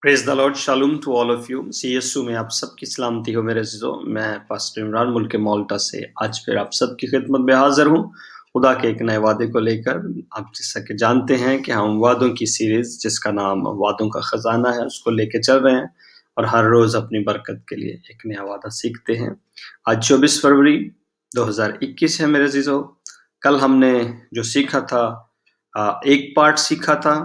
Praise the lord, shalom to all of you. सी यस्सु में आप सबकी सलामती हो मेरे अज़ीज़ों। मैं पास्टर इमरान मुल्क माल्टा से आज फिर आप सबकी खिदमत में हाजिर हूँ खुदा के एक नए वादे को लेकर। आप जैसा कि जानते हैं कि हम वादों की सीरीज जिसका नाम वादों का खजाना है उसको लेके चल रहे हैं और हर रोज अपनी बरकत के लिए एक नया वादा सीखते हैं। आज 24 फरवरी 2021 है मेरे अज़ीज़ों। कल हमने जो सीखा था एक पार्ट सीखा था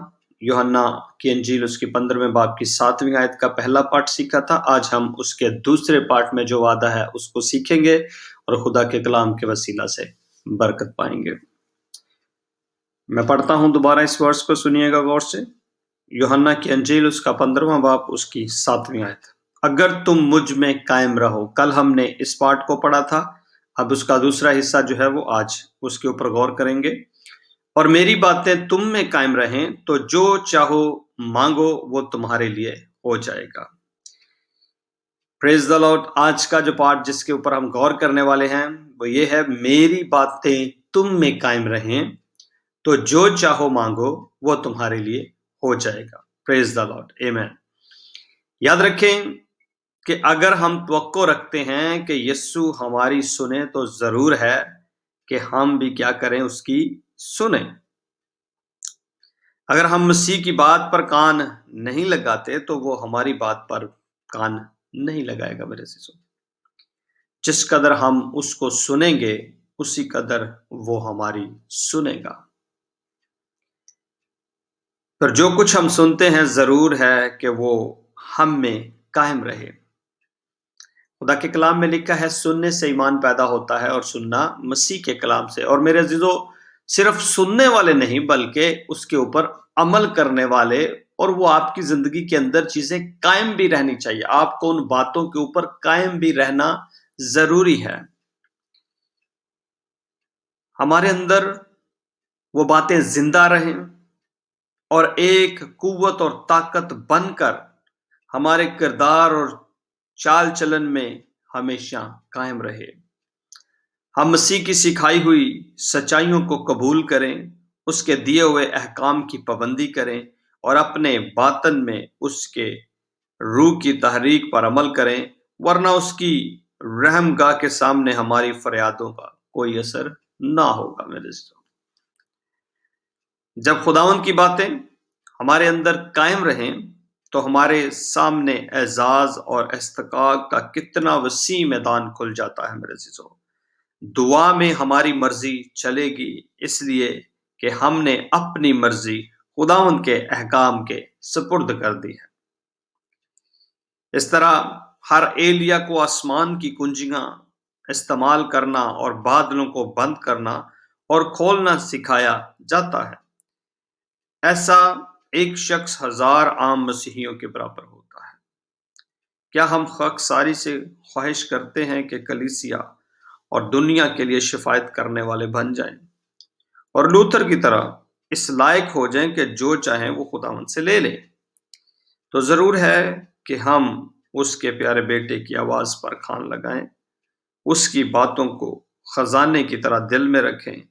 यूहन्ना की इंजील उसकी 15वें बाब की 7वीं आयत का पहला पार्ट सीखा था। आज हम उसके दूसरे पार्ट में जो वादा है उसको सीखेंगे और खुदा के कलाम के वसीला से बरकत पाएंगे। मैं पढ़ता हूं दोबारा इस वर्ष को, सुनिएगा गौर से। यूहन्ना की इंजील उसका 15वां बाब उसकी 7वीं आयत। अगर तुम मुझ में कायम रहो। कल हमने इस पार्ट को पढ़ा था, अब उसका दूसरा हिस्सा जो है वो आज उसके ऊपर गौर करेंगे। और मेरी बातें तुम में कायम रहें तो जो चाहो मांगो वो तुम्हारे लिए हो जाएगा। Praise the Lord. आज का जो पार्ट जिसके ऊपर हम गौर करने वाले हैं वो ये है, मेरी बातें तुम में कायम रहें तो जो चाहो मांगो वो तुम्हारे लिए हो जाएगा। प्रेज द लॉर्ड, आमीन। याद रखें कि अगर हम तवक्को रखते हैं कि यीशु हमारी सुने तो जरूर है कि हम भी क्या करें, उसकी सुने। अगर हम मसीह की बात पर कान नहीं लगाते तो वो हमारी बात पर कान नहीं लगाएगा मेरे अज़ीज़ों। जिस कदर हम उसको सुनेंगे उसी कदर वो हमारी सुनेगा। पर जो कुछ हम सुनते हैं जरूर है कि वो हम में कायम रहे। खुदा के कलाम में लिखा है, सुनने से ईमान पैदा होता है और सुनना मसीह के कलाम से। और मेरे अज़ीज़ों, सिर्फ सुनने वाले नहीं बल्कि उसके ऊपर अमल करने वाले, और वो आपकी जिंदगी के अंदर चीजें कायम भी रहनी चाहिए। आपको उन बातों के ऊपर कायम भी रहना जरूरी है। हमारे अंदर वो बातें जिंदा रहें और एक कुव्वत और ताकत बनकर हमारे किरदार और चाल चलन में हमेशा कायम रहे। हम मसीह की सिखाई हुई सच्चाइयों को कबूल करें, उसके दिए हुए अहकाम की पाबंदी करें और अपने बातन में उसके रूह की तहरीक पर अमल करें, वरना उसकी रहमगाह के सामने हमारी फरियादों का कोई असर ना होगा मेरे दोस्तों। जब खुदावंद की बातें हमारे अंदर कायम रहें तो हमारे सामने एजाज और इस्तकाक का कितना वसी मैदान खुल जाता है मेरे अज़ीज़ों। दुआ में हमारी मर्जी चलेगी, इसलिए कि हमने अपनी मर्जी खुदावंद के अहकाम के सुपुर्द कर दी है। इस तरह हर एलिया को आसमान की कुंजियां इस्तेमाल करना और बादलों को बंद करना और खोलना सिखाया जाता है। ऐसा एक शख्स 1000 आम मसीहियों के बराबर होता है। क्या हम खाकसारी से ख्वाहिश करते हैं कि कलीसिया और दुनिया के लिए शिफायत करने वाले बन जाएं और लूथर की तरह इस लायक हो जाएं कि जो चाहें वो खुदावंद से ले लें? तो जरूर है कि हम उसके प्यारे बेटे की आवाज पर कान लगाएं, उसकी बातों को खजाने की तरह दिल में रखें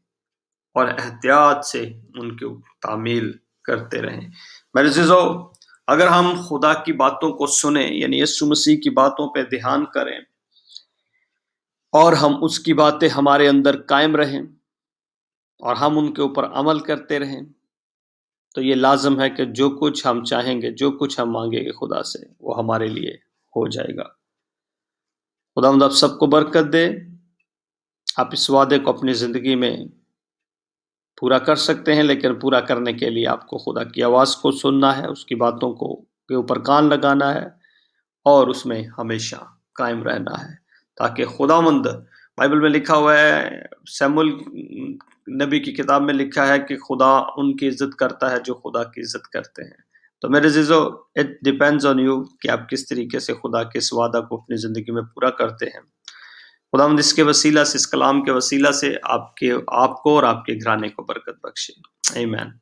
और एहतियात से उनके तामील करते रहें। मेरे अज़ीज़ों, अगर हम खुदा की बातों को सुने, यानी यीशु मसीह की बातों पे ध्यान करें और हम उसकी बातें हमारे अंदर कायम रहें और हम उनके ऊपर अमल करते रहें, तो ये लाजम है कि जो कुछ हम चाहेंगे, जो कुछ हम मांगेंगे खुदा से, वो हमारे लिए हो जाएगा। खुदावंद आप सबको बरकत दे। आप इस वादे को अपनी जिंदगी में पूरा कर सकते हैं, लेकिन पूरा करने के लिए आपको खुदा की आवाज़ को सुनना है, उसकी बातों को के ऊपर कान लगाना है और उसमें हमेशा कायम रहना है, ताकि खुदावंद, बाइबल में लिखा हुआ है, शमूएल नबी की किताब में लिखा है कि खुदा उनकी इज्जत करता है जो खुदा की इज्जत करते हैं। तो मेरे अज़ीज़ों, इट डिपेंड्स ऑन यू कि आप किस तरीके से खुदा के इस वादा को अपनी ज़िंदगी में पूरा करते हैं। खुदावंद इसके वसीला से, इस कलाम के वसीला से आपको और आपके घराने को बरकत बख्शे। आमीन।